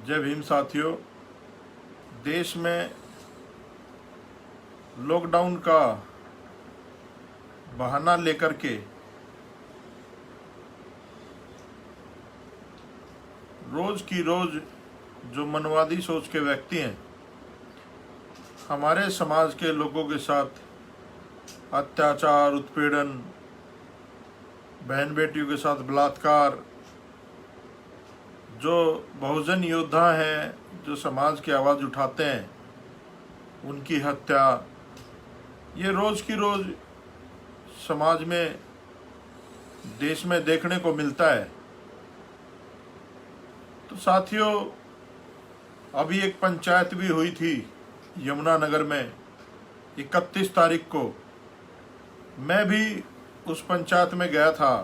जय भीम साथियों। देश में लॉकडाउन का बहाना लेकर के रोज की रोज जो मनवादी सोच के व्यक्ति हैं हमारे समाज के लोगों के साथ अत्याचार, उत्पीड़न, बहन बेटियों के साथ बलात्कार, जो बहुजन योद्धा हैं, जो समाज की आवाज़ उठाते हैं, उनकी हत्या, ये रोज़ की रोज़ समाज में, देश में देखने को मिलता है। तो साथियों, अभी एक पंचायत भी हुई थी यमुनानगर में 31 तारीख को। मैं भी उस पंचायत में गया था।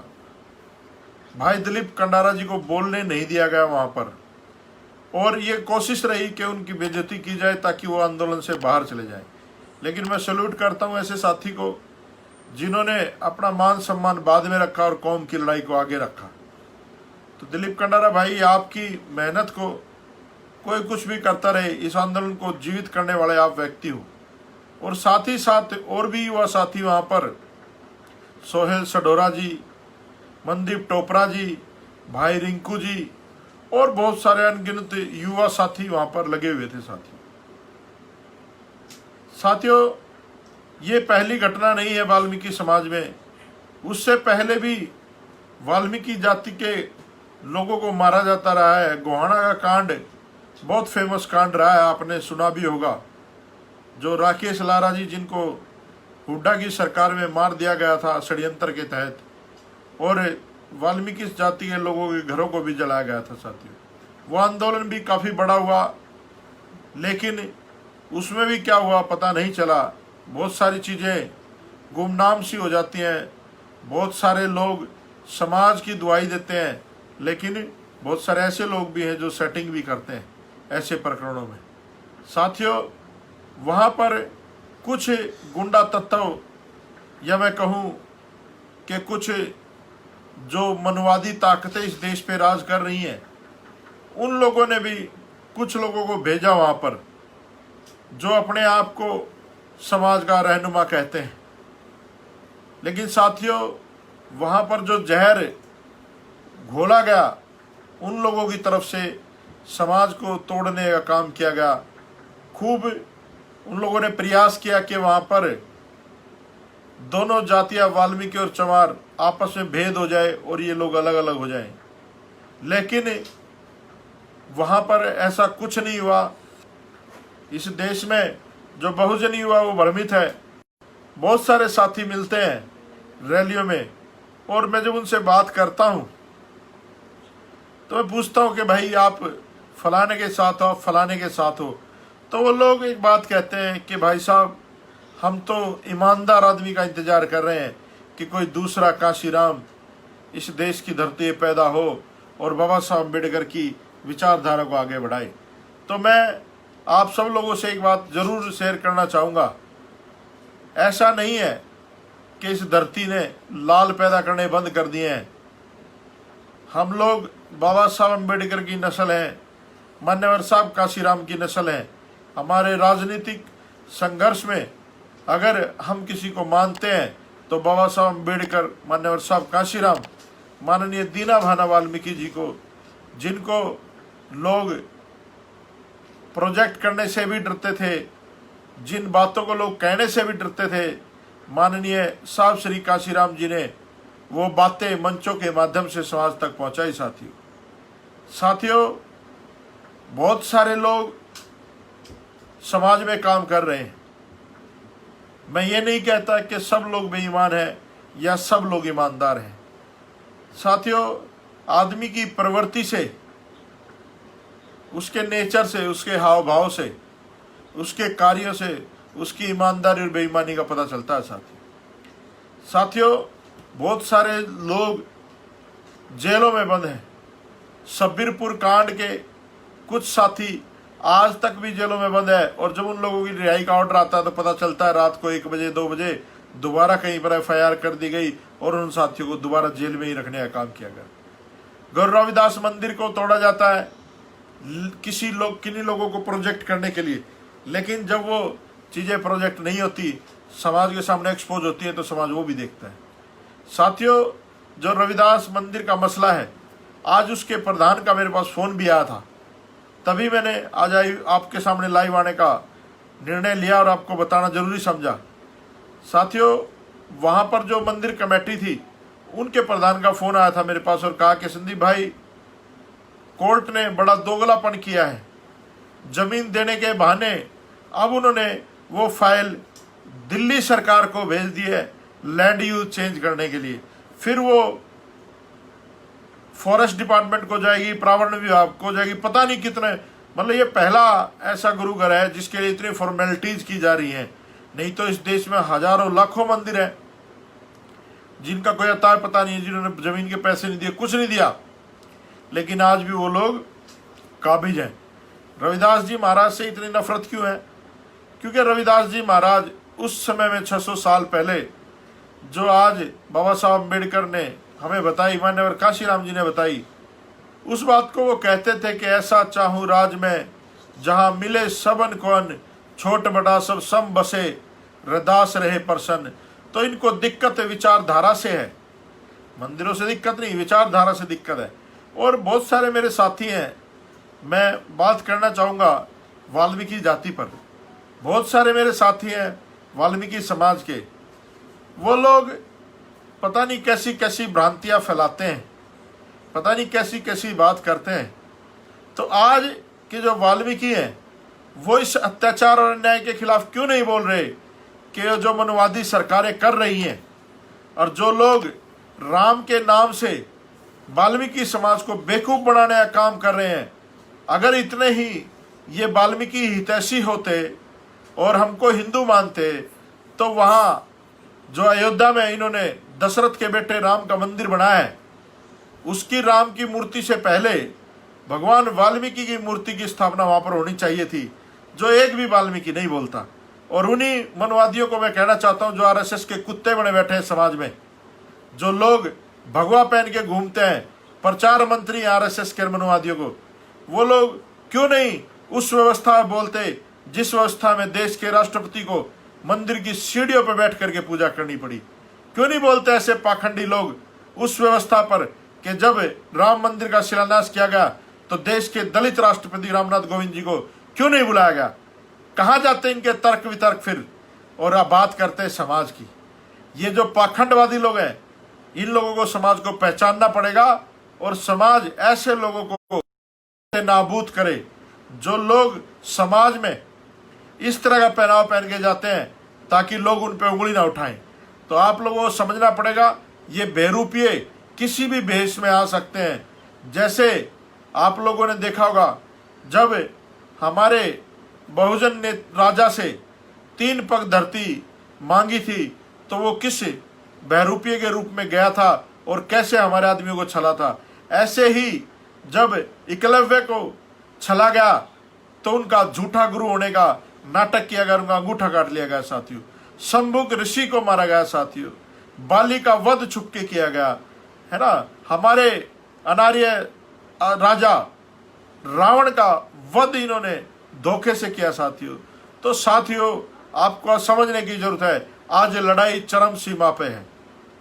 भाई दिलीप कंडारा जी को बोलने नहीं दिया गया वहाँ पर, और ये कोशिश रही कि उनकी बेइज्जती की जाए ताकि वो आंदोलन से बाहर चले जाएं। लेकिन मैं सैल्यूट करता हूँ ऐसे साथी को जिन्होंने अपना मान सम्मान बाद में रखा और कौम की लड़ाई को आगे रखा। तो दिलीप कंडारा भाई, आपकी मेहनत को कोई कुछ भी करता रहे, इस आंदोलन को जीवित करने वाले आप व्यक्ति हो। और साथ ही साथ और भी युवा साथी वहाँ पर, सोहेल सडोरा जी, मनदीप टोपरा जी, भाई रिंकू जी और बहुत सारे अनगिनत युवा साथी वहाँ पर लगे हुए थे। साथियों, ये पहली घटना नहीं है वाल्मीकि समाज में। उससे पहले भी वाल्मीकि जाति के लोगों को मारा जाता रहा है। गोहाना का कांड बहुत फेमस कांड रहा है, आपने सुना भी होगा। जो राकेश लारा जी, जिनको हुड्डा की सरकार में मार दिया गया था षड्यंत्र के तहत, और वाल्मीकि जाति के लोगों के घरों को भी जलाया गया था। साथियों, वो आंदोलन भी काफ़ी बड़ा हुआ, लेकिन उसमें भी क्या हुआ पता नहीं चला। बहुत सारी चीज़ें गुमनाम सी हो जाती हैं। बहुत सारे लोग समाज की दुआई देते हैं, लेकिन बहुत सारे ऐसे लोग भी हैं जो सेटिंग भी करते हैं ऐसे प्रकरणों में। साथियों, वहाँ पर कुछ गुंडा तत्व, या मैं कहूँ कि कुछ जो मनवादी ताकतें इस देश पे राज कर रही हैं, उन लोगों ने भी कुछ लोगों को भेजा वहाँ पर जो अपने आप को समाज का रहनुमा कहते हैं। लेकिन साथियों, वहाँ पर जो जहर घोला गया, उन लोगों की तरफ से समाज को तोड़ने का काम किया गया। खूब उन लोगों ने प्रयास किया कि वहाँ पर दोनों जातियाँ, वाल्मीकि और चमार, आपस में भेद हो जाए और ये लोग अलग अलग हो जाएं। लेकिन वहाँ पर ऐसा कुछ नहीं हुआ। इस देश में जो बहुजन युवा वो भ्रमित है। बहुत सारे साथी मिलते हैं रैलियों में, और मैं जब उनसे बात करता हूँ तो मैं पूछता हूँ कि भाई आप फलाने के साथ हो, आप फलाने के साथ हो। तो वो लोग एक बात कहते हैं कि भाई साहब, हम तो ईमानदार आदमी का इंतजार कर रहे हैं कि कोई दूसरा काशीराम इस देश की धरती पे पैदा हो और बाबा साहब अम्बेडकर की विचारधारा को आगे बढ़ाए। तो मैं आप सब लोगों से एक बात जरूर शेयर करना चाहूँगा। ऐसा नहीं है कि इस धरती ने लाल पैदा करने बंद कर दिए हैं। हम लोग बाबा साहब अम्बेडकर की नस्ल हैं, मान्यवर साहब काशीराम की नस्ल हैं। हमारे राजनीतिक संघर्ष में अगर हम किसी को मानते हैं तो बाबा साहब अम्बेडकर, मान्यवर साहब काशीराम, माननीय दीना भाना वाल्मीकि जी को, जिनको लोग प्रोजेक्ट करने से भी डरते थे, जिन बातों को लोग कहने से भी डरते थे, माननीय साहब श्री काशीराम जी ने वो बातें मंचों के माध्यम से समाज तक पहुंचाई। साथियों, बहुत सारे लोग समाज में काम कर रहे हैं। मैं ये नहीं कहता कि सब लोग बेईमान हैं या सब लोग ईमानदार हैं। साथियों, आदमी की प्रवृत्ति से, उसके नेचर से, उसके हाव भाव से, उसके कार्यों से उसकी ईमानदारी और बेईमानी का पता चलता है। साथियों, बहुत सारे लोग जेलों में बंद हैं। सब्बीरपुर कांड के कुछ साथी आज तक भी जेलों में बंद है, और जब उन लोगों की रिहाई का ऑर्डर आता है तो पता चलता है रात को 1 बजे 2 बजे दोबारा कहीं पर FIR कर दी गई और उन साथियों को दोबारा जेल में ही रखने का काम किया गया। गुरु रविदास मंदिर को तोड़ा जाता है, किन्हीं लोगों को प्रोजेक्ट करने के लिए, लेकिन जब वो चीज़ें प्रोजेक्ट नहीं होती, समाज के सामने एक्सपोज होती है, तो समाज वो भी देखता है। साथियों, जो रविदास मंदिर का मसला है, आज उसके प्रधान का मेरे पास फ़ोन भी आया था, तभी मैंने आज आपके सामने लाइव आने का निर्णय लिया और आपको बताना जरूरी समझा। साथियों, वहाँ पर जो मंदिर कमेटी थी, उनके प्रधान का फ़ोन आया था मेरे पास और कहा कि संदीप भाई, कोर्ट ने बड़ा दोगलापन किया है। ज़मीन देने के बहाने अब उन्होंने वो फाइल दिल्ली सरकार को भेज दी है लैंड यूज चेंज करने के लिए, फिर वो फॉरेस्ट डिपार्टमेंट को जाएगी, पर्यावरण विभाग को जाएगी, पता नहीं कितने। मतलब ये पहला ऐसा गुरुघर है जिसके लिए इतनी फॉर्मेलिटीज की जा रही हैं। नहीं तो इस देश में हजारों लाखों मंदिर हैं जिनका कोई अता पता नहीं है, जिन्होंने जमीन के पैसे नहीं दिए, कुछ नहीं दिया, लेकिन आज भी वो लोग काबिज हैं। रविदास जी महाराज से इतनी नफरत क्यों है? क्योंकि रविदास जी महाराज उस समय में 600 साल पहले जो आज बाबा साहब अम्बेडकर ने हमें बताई, मान्यवर काशीराम जी ने बताई, उस बात को वो कहते थे कि ऐसा चाहूँ राज में जहाँ मिले सबन को अन्न, छोट बड़ा सब सम बसे, रदास रहे प्रसन्न। तो इनको दिक्कत विचारधारा से है, मंदिरों से दिक्कत नहीं, विचारधारा से दिक्कत है। और बहुत सारे मेरे साथी हैं, मैं बात करना चाहूँगा वाल्मीकि जाति पर। बहुत सारे मेरे साथी हैं वाल्मीकि समाज के, वो लोग पता नहीं कैसी कैसी भ्रांतियाँ फैलाते हैं, पता नहीं कैसी कैसी बात करते हैं। तो आज के जो वाल्मीकि हैं वो इस अत्याचार और अन्याय के खिलाफ क्यों नहीं बोल रहे कि जो मनवादी सरकारें कर रही हैं और जो लोग राम के नाम से वाल्मीकि समाज को बेवकूफ़ बनाने का काम कर रहे हैं। अगर इतने ही ये वाल्मीकि हितैषी होते और हमको हिंदू मानते, तो वहाँ जो अयोध्या में इन्होंने दशरथ के बेटे राम का मंदिर बनाया है, उसकी राम की मूर्ति से पहले भगवान वाल्मीकि की मूर्ति की स्थापना वहाँ पर होनी चाहिए थी, जो एक भी वाल्मीकि नहीं बोलता। और उन्हीं मनवादियों को मैं कहना चाहता हूँ जो आरएसएस के कुत्ते बने बैठे हैं समाज में, जो लोग भगवा पहन के घूमते हैं, प्रचार मंत्री आरएसएस के मनवादियों को, वो लोग क्यों नहीं उस व्यवस्था में बोलते जिस व्यवस्था में देश के राष्ट्रपति को मंदिर की सीढ़ियों पर बैठ करके पूजा करनी पड़ी? क्यों नहीं बोलते ऐसे पाखंडी लोग उस व्यवस्था पर कि जब राम मंदिर का शिलान्यास किया गया तो देश के दलित राष्ट्रपति रामनाथ कोविंद जी को क्यों नहीं बुलाया गया? कहाँ जाते इनके तर्क वितर्क फिर, और अब बात करते हैं समाज की। ये जो पाखंडवादी लोग हैं, इन लोगों को समाज को पहचानना पड़ेगा और समाज ऐसे लोगों को नाबूद करे जो लोग समाज में इस तरह का पहनावा पहन के जाते हैं ताकि लोग उन पर उंगली ना उठाएं। तो आप लोगों को समझना पड़ेगा, ये बेरूपिये किसी भी भेष में आ सकते हैं। जैसे आप लोगों ने देखा होगा, जब हमारे बहुजन ने राजा से 3 पग धरती मांगी थी तो वो किस बहरूपिये के रूप में गया था और कैसे हमारे आदमियों को छला था। ऐसे ही जब एकलव्य को छला गया तो उनका झूठा गुरु होने का नाटक किया गया, उनका अंगूठा काट लिया गया साथियों। शंभुक ऋषि को मारा गया साथियों। बाली का वध छुप के किया गया है ना। हमारे अनार्य राजा रावण का वध इन्होंने धोखे से किया साथियों। तो साथियों, आपको समझने की जरूरत है, आज लड़ाई चरम सीमा पे है।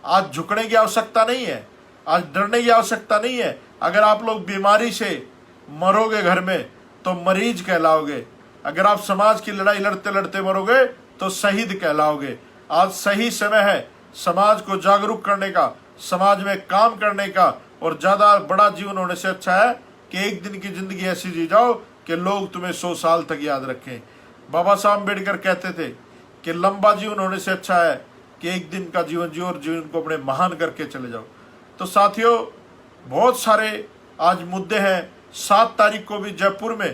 आज झुकने की आवश्यकता नहीं है, आज डरने की आवश्यकता नहीं है। अगर आप लोग बीमारी से मरोगे घर में तो मरीज कहलाओगे, अगर आप समाज की लड़ाई लड़ते लड़ते मरोगे तो शहीद कहलाओगे। आज सही समय है समाज को जागरूक करने का, समाज में काम करने का, और ज़्यादा बड़ा जीवन होने से अच्छा है कि एक दिन की जिंदगी ऐसी जी जाओ कि लोग तुम्हें 100 साल तक याद रखें। बाबा साहब अम्बेडकर कहते थे कि लंबा जीवन होने से अच्छा है कि एक दिन का जीवन जियो और जीवन को अपने महान करके चले जाओ। तो साथियों, बहुत सारे आज मुद्दे हैं। 7 तारीख को भी जयपुर में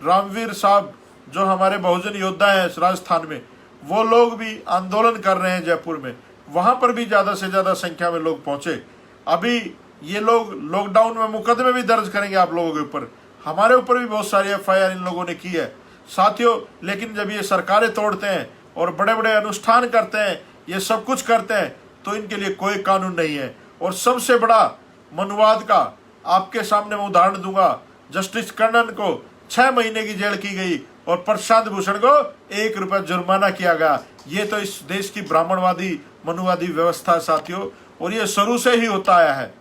रामवीर साहब जो हमारे बहुजन योद्धा हैं राजस्थान में, वो लोग भी आंदोलन कर रहे हैं जयपुर में। वहाँ पर भी ज़्यादा से ज़्यादा संख्या में लोग पहुँचे। अभी ये लोग लॉकडाउन में मुकदमे भी दर्ज करेंगे आप लोगों के ऊपर, हमारे ऊपर भी बहुत सारी FIR इन लोगों ने की है साथियों। लेकिन जब ये सरकारें तोड़ते हैं और बड़े बड़े अनुष्ठान करते हैं, ये सब कुछ करते हैं, तो इनके लिए कोई कानून नहीं है। और सबसे बड़ा मनुवाद का आपके सामने मैं उदाहरण दूंगा, जस्टिस कर्णन को 6 महीने की जेल की गई और प्रशांत भूषण को 1 रुपया जुर्माना किया गया। ये तो इस देश की ब्राह्मणवादी मनुवादी व्यवस्था साथियों, और ये शुरू से ही होता आया है।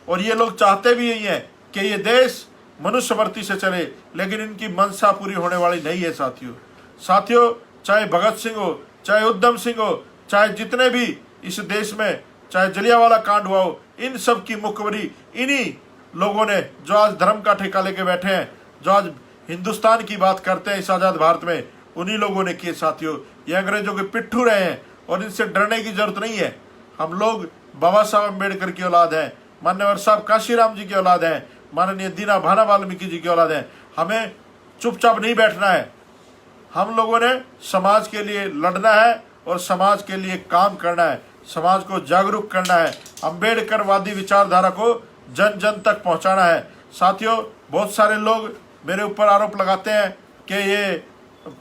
और ये लोग चाहते भी यही है कि ये देश मनुष्यवर्ती से चले, लेकिन इनकी मंशा पूरी होने वाली नहीं है साथियों। चाहे भगत सिंह हो, चाहे उधम सिंह हो, चाहे जितने भी इस देश में चाहे जलियांवाला कांड हुआ हो, इन सब की मुखबरी इन्हीं लोगों ने, जो आज धर्म का ठेका लेके बैठे हैं, जो आज हिंदुस्तान की बात करते हैं इस आजाद भारत में, उन्हीं लोगों ने किए साथियों। ये अंग्रेजों के पिट्ठू रहे हैं और इनसे डरने की जरूरत नहीं है। हम लोग बाबा साहब अम्बेडकर की औलाद हैं, मान्यवर साहब काशीराम जी की औलाद हैं, माननीय दीना भाना वाल्मीकि जी की औलाद हैं। हमें चुपचाप नहीं बैठना है। हम लोगों ने समाज के लिए लड़ना है और समाज के लिए काम करना है, समाज को जागरूक करना है, अम्बेडकरवादी विचारधारा को जन जन तक पहुंचाना है साथियों। बहुत सारे लोग मेरे ऊपर आरोप लगाते हैं कि ये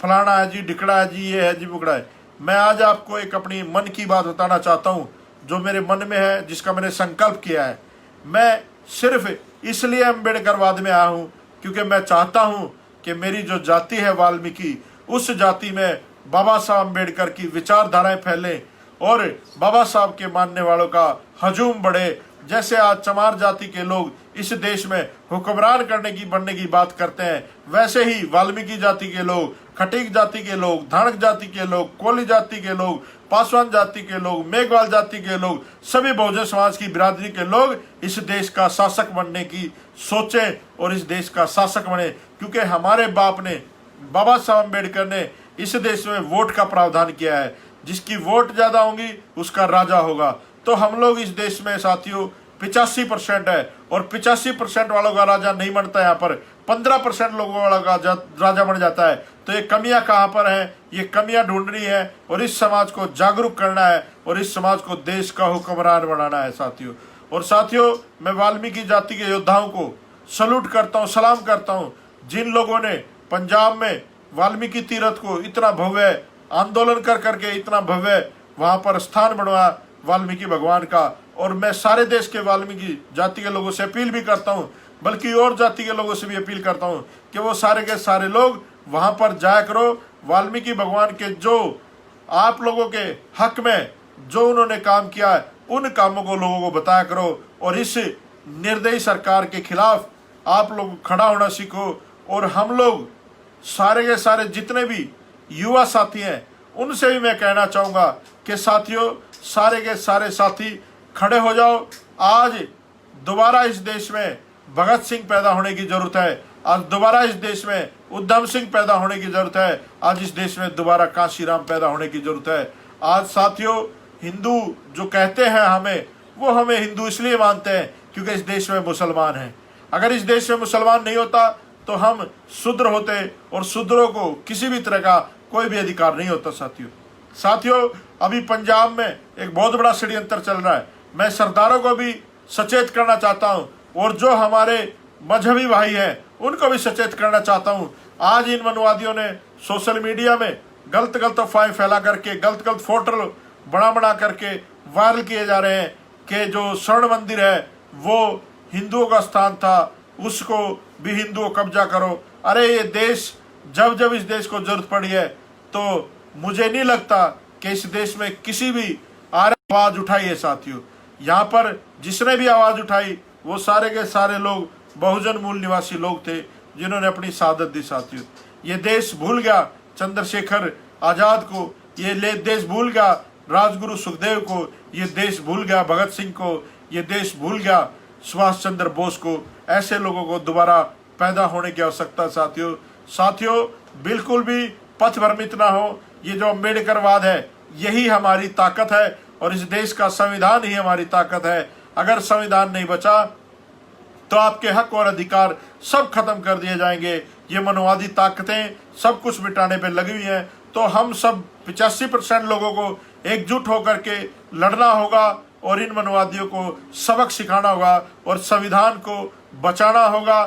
फलाना है जी, ढिकड़ा है जी, ये है जी, बुकड़ा है। मैं आज आपको एक अपनी मन की बात बताना चाहता हूँ, जो मेरे मन में है, जिसका मैंने संकल्प किया है। मैं सिर्फ इसलिए अम्बेडकरवाद में आया हूँ क्योंकि मैं चाहता हूँ कि मेरी जो जाति है वाल्मीकि, उस जाति में बाबा साहब अम्बेडकर की विचारधाराएं फैलें और बाबा साहब के मानने वालों का हजूम बढ़े। जैसे आज चमार जाति के लोग इस देश में हुक्मरान करने की बनने की बात करते हैं, वैसे ही वाल्मीकि जाति के लोग, खटीक जाति के लोग, धानक जाति के लोग, कोली जाति के लोग, पासवान जाति के लोग, मेघवाल जाति के लोग, सभी बहुजन समाज की बिरादरी के लोग इस देश का शासक बनने की सोचें और इस देश का शासक बने। क्योंकि हमारे बाप ने, बाबा साहब अम्बेडकर ने इस देश में वोट का प्रावधान किया है। जिसकी वोट ज्यादा होंगी उसका राजा होगा। तो हम लोग इस देश में साथियों 85% है और 85% वालों का राजा नहीं बनता। यहाँ पर 15% लोगों वाला का राजा बन जाता है। तो ये कमियां कहाँ पर हैं? ये कमियां ढूंढनी है और इस समाज को जागरूक करना है और इस समाज को देश का हुक्मरान बनाना है साथियों। और साथियों, मैं वाल्मीकि जाति के योद्धाओं को सल्यूट करता हूँ, सलाम करता हूँ, जिन लोगों ने पंजाब में वाल्मीकि तीर्थ को इतना भव्य आंदोलन कर करके इतना भव्य वहां पर स्थान बनवाया वाल्मीकि भगवान का। और मैं सारे देश के वाल्मीकि जाति के लोगों से अपील भी करता हूं, बल्कि और जाति के लोगों से भी अपील करता हूं कि वो सारे के सारे लोग वहां पर जाया करो। वाल्मीकि भगवान के जो आप लोगों के हक में जो उन्होंने काम किया है, उन कामों को लोगों को बताया करो और इस निर्दयी सरकार के खिलाफ आप लोग खड़ा होना सीखो। और हम लोग सारे के सारे जितने भी युवा साथी हैं, उनसे भी मैं कहना चाहूँगा कि साथियों, सारे के सारे साथी खड़े हो जाओ। आज दोबारा इस देश में भगत सिंह पैदा होने की जरूरत है। आज दोबारा इस देश में उधम सिंह पैदा होने की जरूरत है। आज इस देश में दोबारा काशीराम पैदा होने की जरूरत है। आज साथियों, हिंदू जो कहते हैं हमें, वो हमें हिंदू इसलिए मानते हैं क्योंकि इस देश में मुसलमान हैं। अगर इस देश में मुसलमान नहीं होता तो हम शूद्र होते और शूद्रों को किसी भी तरह का कोई भी अधिकार नहीं होता साथियों। अभी पंजाब में एक बहुत बड़ा षड्यंत्र चल रहा है। मैं सरदारों को भी सचेत करना चाहता हूं और जो हमारे मजहबी भाई हैं उनको भी सचेत करना चाहता हूं। आज इन मनुवादियों ने सोशल मीडिया में गलत गलत अफवाहें फैला करके, गलत गलत फोटो बना करके वायरल किए जा रहे हैं कि जो स्वर्ण मंदिर है वो हिंदुओं का स्थान था, उसको भी हिंदुओं कब्जा करो। अरे ये देश, जब जब इस देश को जरूरत पड़ी है तो मुझे नहीं लगता कि इस देश में किसी भी आवाज उठाई है साथियों। यहाँ पर जिसने भी आवाज उठाई वो सारे के सारे लोग बहुजन मूल निवासी लोग थे जिन्होंने अपनी शहादत दी साथियों। ये देश भूल गया चंद्रशेखर आजाद को, ये देश भूल गया राजगुरु सुखदेव को, ये देश भूल गया भगत सिंह को, ये देश भूल गया सुभाष चंद्र बोस को। ऐसे लोगों को दोबारा पैदा होने की आवश्यकता साथियों, बिल्कुल भी पथ भ्रमित ना हो। ये जो अम्बेडकरवाद है यही हमारी ताकत है और इस देश का संविधान ही हमारी ताकत है। अगर संविधान नहीं बचा तो आपके हक और अधिकार सब खत्म कर दिए जाएंगे। ये मनोवादी ताकतें सब कुछ मिटाने पे लगी हुई हैं। तो हम सब 85% लोगों को एकजुट होकर के लड़ना होगा और इन मनोवादियों को सबक सिखाना होगा और संविधान को बचाना होगा।